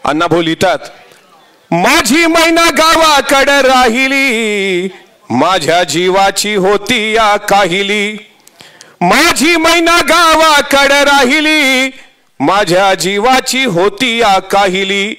अण्णाभाऊ लिहितात, माझी मैना गावाकडे राहिली, माझ्या जीवाची होती या काहिली. माझी मैना गावाकडे राहिली, माझ्या जीवाची होती या काहिली.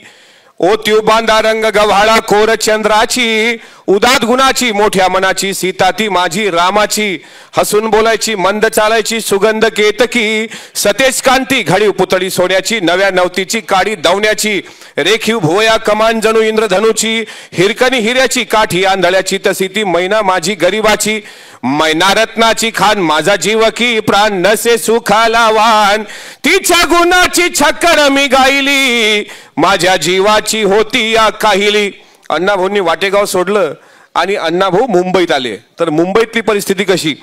ओ त्यो बांधा रंग गव्हाळा कोर चंद्राची, उदात गुणाची मोठ्या मनाची, सीता ती माझी रामाची. हसून बोलायची मंद चालायची सुगंध केतकी, सतेज कांती घडीव पुतळी सोन्याची, नव्या नवतीची काडी दवण्याची. रेखीव भुवया कमान जणू इंद्रधनुची, हिरकणी हिऱ्याची काठी आंधळ्याची, तशी ती मैना माझी गरीबाची. मैना रत्नाची खान माझा जीव की, प्राण नसे सुखाला वान, तिच्या गुणाची छक्कर मी गायली, माझ्या जीवाची होती या काहिली. अण्णाभाऊंनी वाटेगाव सोडलं आणि अण्णाभाऊ मुंबईत आले. तर मुंबईतली परिस्थिती कशी?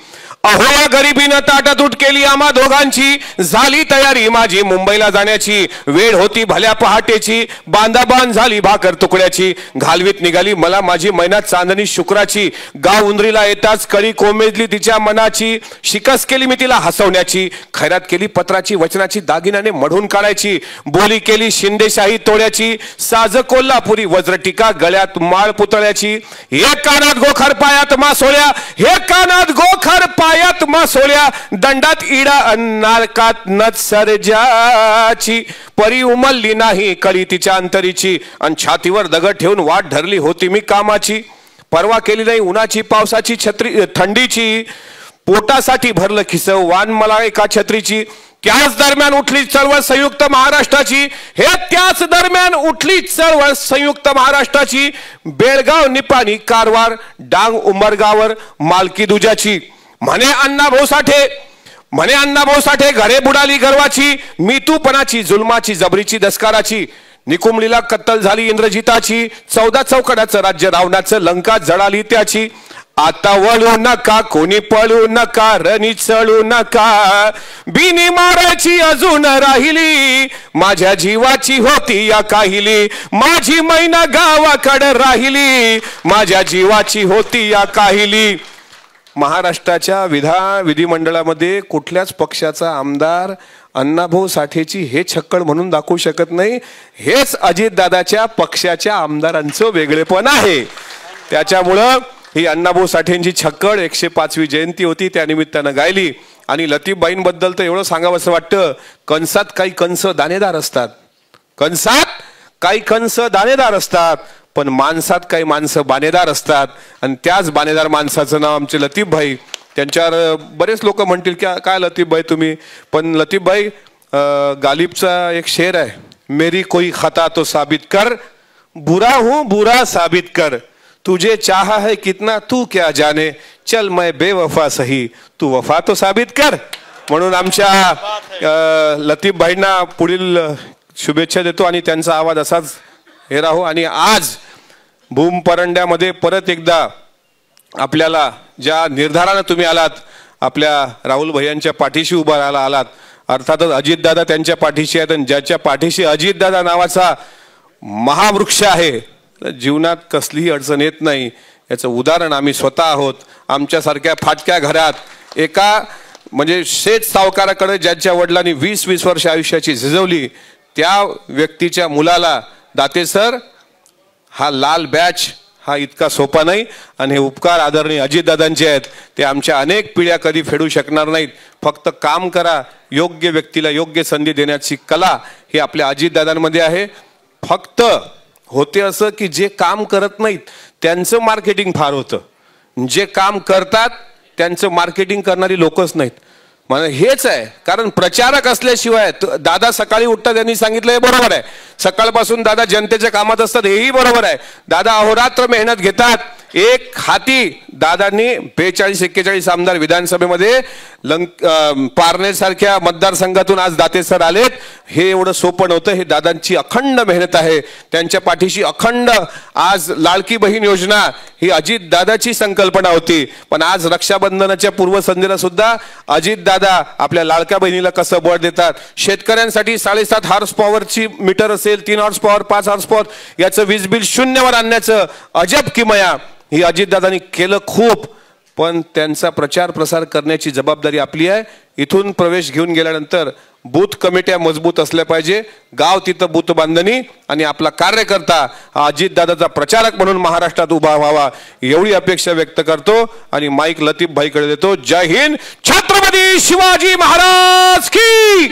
अहो या गरिबीनं ताटातूट केली आम्हा दोघांची, झाली तयारी माझी मुंबईला जाण्याची. वेळ होती भल्या पहाटेची, बांधाबांध झाली भाकर तुकड्याची. घालवीत निघाली मला माझी मैना चांदणी शुक्राची. गाव उंदरीला येताच कळी कोमेजली तिच्या मनाची. शिकस केली मी तिला हसवण्याची, खैरात केली पत्राची वचनाची, दागिन्याने मढून काढायची. बोली केली शिंदेशाही तोड्याची, साज कोल्हापुरी वज्रटिका गळ्यात माळ पुतळ्याची. हे कानात गोखर पायात मासोळ्या, हे कानात गोखर पायात मासोळ्या, दंडात इडा नारकात नथ सर्जाची. परी उमलली नाही कळी तिच्या अंतरीची, आणि छातीवर दगड ठेवून वाट धरली होती मी कामाची. परवा केली नाही उन्हाची पावसाची छत्री थंडीची, पोटासाठी भरलं खिस वान मला एका छत्रीची. त्याच दरम्यान उठली चळवळ संयुक्त महाराष्ट्राची, हे त्याच दरम्यान उठली चळवळ संयुक्त महाराष्ट्राची. बेळगाव निपाणी कारवार डांग उमरगावर मालकी दुजाची. म्हणे अण्णाभाऊ साठे घरे बुडाली गर्वाची, मी तूपणाची जुलमाची जबरीची दस्काराची. निकुंबलीला कत्तल झाली इंद्रजिताची, 14 चौकडाचं राज्य रावणाचं लंका जळाली त्याची. आता वळू नका कोणी पळू नका, रणी चळू नका, बिनी मारायची अजून राहिली, माझ्या जीवाची होती या काहिली. माझी मैना गावाकडे राहिली, माझ्या जीवाची होती या काहिली. महाराष्ट्राच्या विधिमंडळामध्ये कुठल्याच पक्षाचा आमदार अण्णाभाऊ साठेची हे छक्कड म्हणून दाखवू शकत नाही. हेच अजितदादाच्या पक्षाच्या आमदारांचं वेगळेपण आहे. त्याच्यामुळं ही अण्णाभाऊ साठेंची छक्कड 105वी जयंती होती त्या निमित्तानं गायली. आणि लतीफबाईंबद्दल तर एवढं सांगावं असं वाटतं, कंसात काही कंस दाणेदार असतात, कंसात काही कंस दाणेदार असतात, पण माणसात काही माणसं बाणेदार असतात. आणि त्याच बाणेदार माणसाचं नाव आमचे लतीफभाई. त्यांच्यावर बरेच लोक म्हणतील की काय लतीफभाई तुम्ही, पण लतीफभाई गालिबचा एक शेर आहे, मेरी कोई खता तो साबित कर, बुरा हूं बुरा साबित कर, तुझे चाहा है कितना तू क्या जाने, चल मैं बेवफा सही तू वफा तो साबित कर. म्हणून आमच्या लतीफभाईंना पुढील शुभेच्छा देतो आणि त्यांचा आवाज असाच हे राहो. आणि आज भूम परंड्यामध्ये परत एकदा आपल्याला ज्या निर्धारानं तुम्ही आलात, आपल्या राहुल भैयांच्या पाठीशी उभा राहायला आलात. अर्थातच अजितदादा त्यांच्या पाठीशी आहेत, आणि ज्याच्या पाठीशी अजितदादा नावाचा महावृक्ष आहे, जीवनात कसलीही अडचण येत नाही. याचं उदाहरण आम्ही स्वतः आहोत. आमच्यासारख्या फाटक्या घरात एका म्हणजे शेठ सावकाराकडे ज्यांच्या वडिलांनी 20-20 वर्ष आयुष्याची झिजवली, त्या व्यक्तीच्या मुलाला दाते सर हा लाल बॅच हा इतका सोपा नाही. आणि हे उपकार आदरणीय अजितदादांचे आहेत, ते आमच्या अनेक पिढ्या कधी फेडू शकणार नाहीत. फक्त काम करा, योग्य व्यक्तीला योग्य संधी देण्याची कला ही आपल्या अजितदादांमध्ये आहे. फक्त होते असं की जे काम करत नाहीत त्यांचं मार्केटिंग फार होतं, जे काम करतात त्यांचं मार्केटिंग करणारी लोकच नाहीत. म्हणजे हेच आहे, कारण प्रचारक असल्याशिवाय दादा सकाळी उठतात त्यांनी सांगितलं हे बरोबर आहे, सकाळपासून दादा जनतेच्या कामात असतात हेही बरोबर आहे. दादा अहोरात्र मेहनत घेतात. एक हाती दादांनी 42-41 आमदार विधानसभेमध्ये पारनेरसारख्या मतदारसंघातून आज दाते सर आलेत. हे एवढं सोपं नव्हतं. हे दादांची अखंड मेहनत आहे, त्यांच्या पाठीशी अखंड. आज लाडकी बहीण योजना ही अजित दादाची संकल्पना होती, पण आज रक्षाबंधनाच्या पूर्वसंध्येला सुद्धा अजित दादा आपल्या लाडक्या बहिणीला कसं बळ देतात. शेतकऱ्यांसाठी 7.5 हॉर्स पॉवरची मीटर असेल, 3 हॉर्स पॉवर, 5 हॉर्स पॉवर याचं वीज बिल 0वर आणण्याचं अजब किमया ही अजितदादांनी केलं खूप. पण त्यांचा प्रचार प्रसार करण्याची जबाबदारी आपली आहे. इथून प्रवेश घेऊन गेल्यानंतर बूथ कमिट्या मजबूत असल्या पाहिजे, गाव तिथं बूथ बांधणी आणि आपला कार्यकर्ता अजितदादाचा प्रचारक म्हणून महाराष्ट्रात उभा व्हावा एवढी अपेक्षा व्यक्त करतो आणि माईक लतीफ भाईकडे देतो. जय हिंद, छत्रपती शिवाजी महाराज की